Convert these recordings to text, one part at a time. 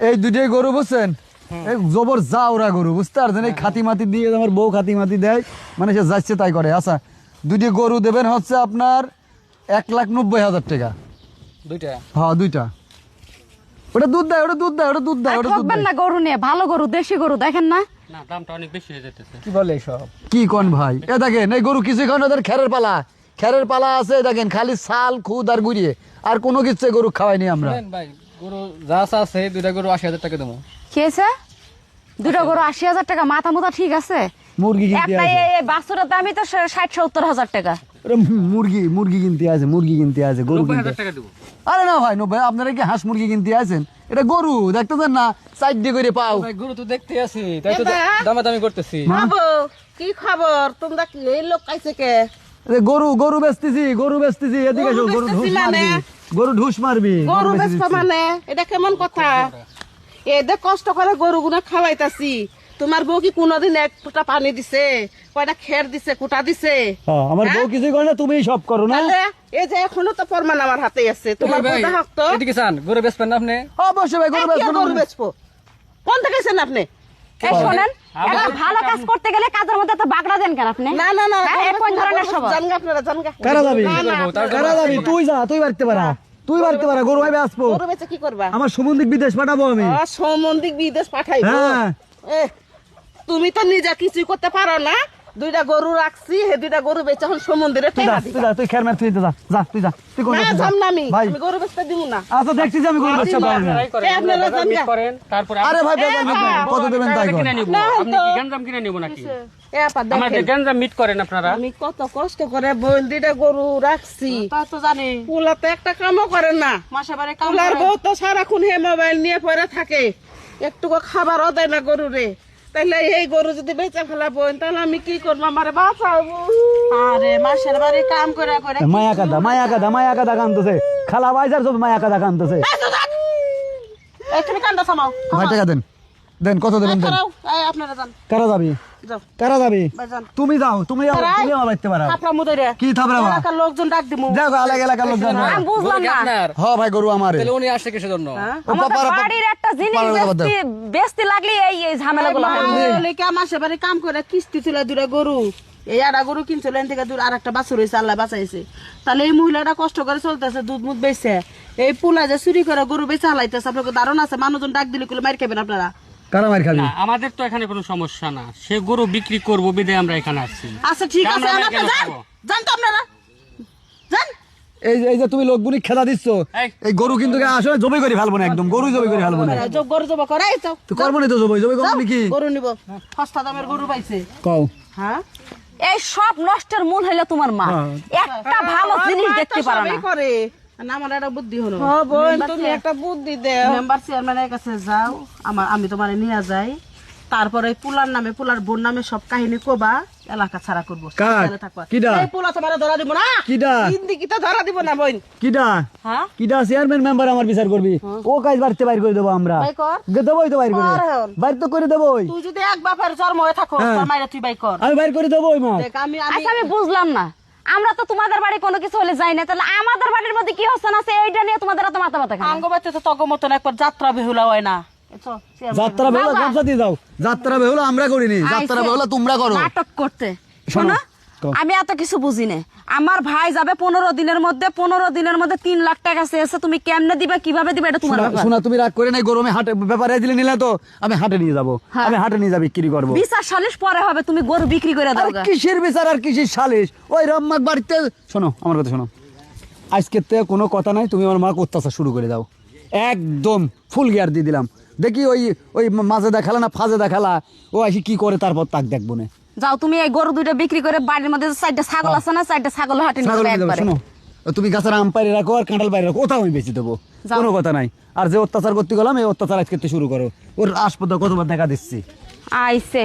এই দুইটাই গরু বুঝছেন, এই জবর জাউরা গরু বুঝতে পারছেন। এই খাতি মাতি দিয়ে আমার বউ খাতি মাতি দেয়, মানে সে যাচ্ছে তাই করে। আচ্ছা দুইটি গরু দেবেন হচ্ছে আপনার 1,90,000 টাকা। দুইটা? হ্যাঁ দুইটা। ওটা দুধ দেয়, ওটা দুধ দেয়, ওটা দুধ দেয়, ওটা দুধ ঠকবেন দেয়। না গরু নিয়ে, ভালো গরু, দেশি গরু দেখেন না। না দামটা অনেক বেশি হয়ে যাচ্ছে। কি বলে সব? কি কোন ভাই, এ দেখেন এই গরু কিছু খান ওদের খেরের পালা, খেরের পালা আছে দেখেন, খালি ছাল খুদ আর গুড়িয়ে, আর কোনো কিছু গরু খাওয়াইনি আমরা। শুনেন ভাই, গরু যা আছে দুইটা গরু 80,000 টাকা দেবো। খেয়েছে দুটো গরু 80,000 টাকা, মাথা মুথা ঠিক আছে? মুরগি কিনতে একটা আছে, এই বাছুরের দামই তো 60-70 হাজার টাকা। ওটা মুরগি কিনতে আছে, মুরগি কিনতে আছে, গরু কিনতে। 90,000 টাকা দেবো। আরে না ভাই 90, আপনারা কি হাঁস মুরগি কিনতে আছেন? এটা গরু দেখতেছেন না, সাইড দিয়ে করে পাও। ভাই গরু তো দেখতে আছি, তাই তো দামাদামি করতেছি। বাবু কি খবর? তোমরা কি এই লোক কাইছে কে? এ গরু গরু বেচতেছি, গরু বেচতেছি, এদিকে এসো, গরু ঢুস বেচতেছি মারবি, মানে? গরু ঢুস মারবি। গরু বেচে বেচবা দিচ্ছি। মানে এটা কেমন কথা? এদের কষ্ট করে গরুগুনা খাওয়াইতাছি, তোমার বউ কি কোনোদিন এক ফোঁটা পানি দিছে, কয়টা খের দিছে, কুটা দিছে? হ্যাঁ, আমার বউ কিছুই করে না, তুমিই সব করো না। তাহলে এই যে এখনো তো প্রমাণ আমার হাতে আছে, তোমার ভাই বউটা হক তো। এদিকে চান, গরু বেচবেন না আপনি? অবশ্যই ভাই গরু এই কে বেচবো গরু না। বেচবো? কোন থেকে গেছেন আপনি? এই শোনেন, একটা ভালো কাজ করতে গেলে কাজের মধ্যে তো বাগড়া দেন কেন আপনি? না না না, হ্যাঁ, এই কোন ধরনের স্বভাব? জানগা আপনারা জানগা। কারা যাবি? না, না, কারা যাবি? তুই যা, তুই বাড়তে পারা, তুই বাড়তে পারা, গরু ভাই আসবো। গরু বেচে কি করবা? আমার সমুদ্রিক বিদেশ পাঠাবো আমি। সম্বন্ধিক বিদেশ পাঠাইবো? হ্যাঁ। এ, তুমি তো নিজে কিছুই করতে পারো না। দুইটা গরু রাখছি, হে দুইটা গরু বেচে এখন সমুদ্রে তুই যা, তুই যা, তুই খের মার, তুই যা, যা, তুই যা, তুই কোন না যাচ্ছিস? যাম না আমি, ভাই আমি গরু বেচতে দিব না। আচ্ছা দেখছি যে আমি গরু বেচতে পারবো না। আপনারাই করেন, এ, আপনারা আপনারা জানগা। মিট করেন, তারপরে আরে ভাই বেজার না, কত দেবেন তাই কর। কিনে নিব। না, আপনি তো। কি গঞ্জাম কিনে নিব নাকি? এ আপা আমাদের দেখেন, গঞ্জাম মিট করেন আপনারা। আমি কত কষ্ট করে বোন দুইটা গরু রাখছি, তা তো জানি পুলা তো একটা কামও করে না। মাসে বারে কাম পুলার করে। বউ তো সারাক্ষণ হে মোবাইল নিয়ে পড়ে থাকে, একটুকু খাবারও দেয় না গরু রে। তাহলে এই গরু যদি বেচে ফেলা বোন, তাহলে আমি কি করবো? আমার বাঁচাবো। আরে মাসের বারে কাম করে করে মায়া কাদা, মায়া কাদা, মায়া কাদা কানতেছে, খালা বাইজার সব মায়া কাদা কানতেছে। এই তুমি কান্দা থামাও, ভাই টাকা দেন, দেন, কত দেবেন দেন। খারাও, এই আপনারা যান, কারা যাবি? যাও কারা যাবি? ভাই যান। তুমি যাও, তুমি তুমি আমার বাড়তে পারো। থাপড়া মুদরে কি থাপড়া বা? এলাকার লোকজন ডাক দিমু। দেখো আলাগ এলাকার লোক জানো। আমি বুঝলাম গরু কি না। আপনার? হ্যাঁ ভাই গরু আমারে। তাহলে উনি আসছে কিসের জন্য? ও আমাদের পাপারা বাড়ির একটা জিনিস পাপারা বাদ দাও। বেচতে লাগলে এই ঝামেলাগুলো হয়। লেকে আমার সেবারে কাম করে কিস্তি ছিল দুটা গরু, এই আড়া গরু কিনছিল এন থেকে আর একটা বাছুর হয়েছে, আল্লাহ বাঁচাইছে। তাহলে এই মহিলাটা কষ্ট করে চলতেছে, দুধ মুধ বেচছে, এই পুলা যে চুরি করে গরু বেচে হালাইতেছে। আপনাকে ধারণা আছে মানুষজন ডাক দিলে কুলে মার খাবেন আপনারা? কারা মার খাবি? না, আমাদের তো এখানে কোনো সমস্যা না, সে গরু বিক্রি করবো বিদে আমরা এখানে আসছি। আচ্ছা ঠিক আছে, আমরা আপনারা কেন যান, খাবো? যান তো আপনারা যান। এই যে তুমি লোকগুলি খেলা দিচ্ছ, এই। এই গরু কিন্তু আসলে জবই করে ফেলবো না, একদম গরু জবই করে ফেলবো না। গরু জবা করাই তো তো করবো না তো জবই, জবই করবো কি? গরু নিব, সস্তা দামের গরু পাইছে। কও। হ্যাঁ এই সব নষ্টের মূল হইলো তোমার মা। হ্যাঁ। একটা ভালো জিনিস দেখতে পারো না। সবই করে না, আমার একটা বুদ্ধি হলো। বোন তুমি একটা বুদ্ধি দাও। মেম্বার চেয়ারম্যানের কাছে যাও, আমি তোমার নিয়ে যাই, তারপরে পুলার নামে, পুলার বোন নামে সব কাহিনী কবা, এলাকা ছাড়া করবো। কাক? সাবধানে থাকবা। কিডা? এই পুলা তোমার ধরা দিব না, কিডা? জিন্দিগিতে ধরা দিব না বোন। কিডা? হ্যাঁ কিডা চেয়ারম্যান মেম্বার আমার বিচার করবি? ও কাজ বাড়তে বাইর করে দেবো আমরা। বাই কর। দেবোই তো বাইর করে, কর এখন। বাইর তো করে দেবোই। তুই যদি এক বাপের জন্ম হয়ে থাকো, হ্যাঁ। তোর মায়েরা তুই বাই কর। আমি বাইর করে দেবোই মা। দেখ আমি আচ্ছা আমি বুঝলাম না, আমরা তো তোমাদের বাড়ি কোনো কিছু হলে যাই না, তাহলে আমাদের বাড়ির মধ্যে কি হচ্ছে না আছে এইটা নিয়ে তোমাদের এত মাথা ব্যথা কেন? আঙ্গবাতে তো তগ মতন একবার যাত্রা বেহুলা হয় না। এতো, চেয়ারম্যান। যাত্রা বেহুলা গামছা দিয়ে দাও। যাত্রা বেহুলা আমরা করিনি, যাত্রা আইছে বেহুলা তোমরা করো। নাটক করতে। শোনো, শোনো, তো। আমি এত কিছু বুঝি না। আমার ভাই যাবে 15 দিনের মধ্যে, 15 দিনের মধ্যে 3 লাখ টাকা চেয়েছে। তুমি কেমনে দিবে, কিভাবে দিবে, এটা তোমার ব্যাপার। শোনা, তুমি রাগ করে নাই, গরমে হাটে ব্যাপারে দিলে নিলে তো আমি হাটে নিয়ে যাবো, হ্যাঁ। আমি হাটে নিয়ে যাবো, বিক্রি করবো। বিচার সালিশ পরে হবে, তুমি গরু বিক্রি করে দাও আর গা। কিসের বিচার আর কিসের সালিশ? ওই রম্মাক বাড়িতে শোনো, আমার কথা শোনো, আজকের থেকে কোনো কথা নাই, তুমি আমার মাকে অত্যাচার শুরু করে দাও, একদম ফুল গিয়ার দিয়ে দিলাম। দেখি ওই ওই মাঝে দেখালা না ফাজে দেখালা, ও আসি কি করে, তারপর তাক দেখবো না। যাও তুমি এই গরু দুইটা বিক্রি করে বাড়ির মধ্যে 4টা ছাগল আছে না, 4টা ছাগল হাটে নিয়ে ছাগল যাবে নিয়ে যাবো, একবারে। শোনো, তুমি গাছের আম পাইরে রাখো আর কাঁঠাল পাইরে রাখো, ওটাও আমি বেঁচে দেবো, যাও। কোনো কথা নাই। আর যে অত্যাচার করতে গেলাম, এই অত্যাচার আজকে থেকে শুরু করো। ওর আসপদ কতবার দেখা দিচ্ছি। আইছে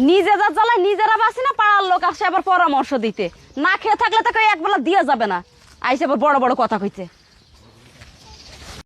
নিজে যা জ্বালায় নিজেরা বাসি না, পাড়ার লোক আসে আবার পরামর্শ দিতে। না খেয়ে থাকলে তাকে একবেলা দিয়ে যাবে না, আইসে আবার বড় বড় কথা কইতে।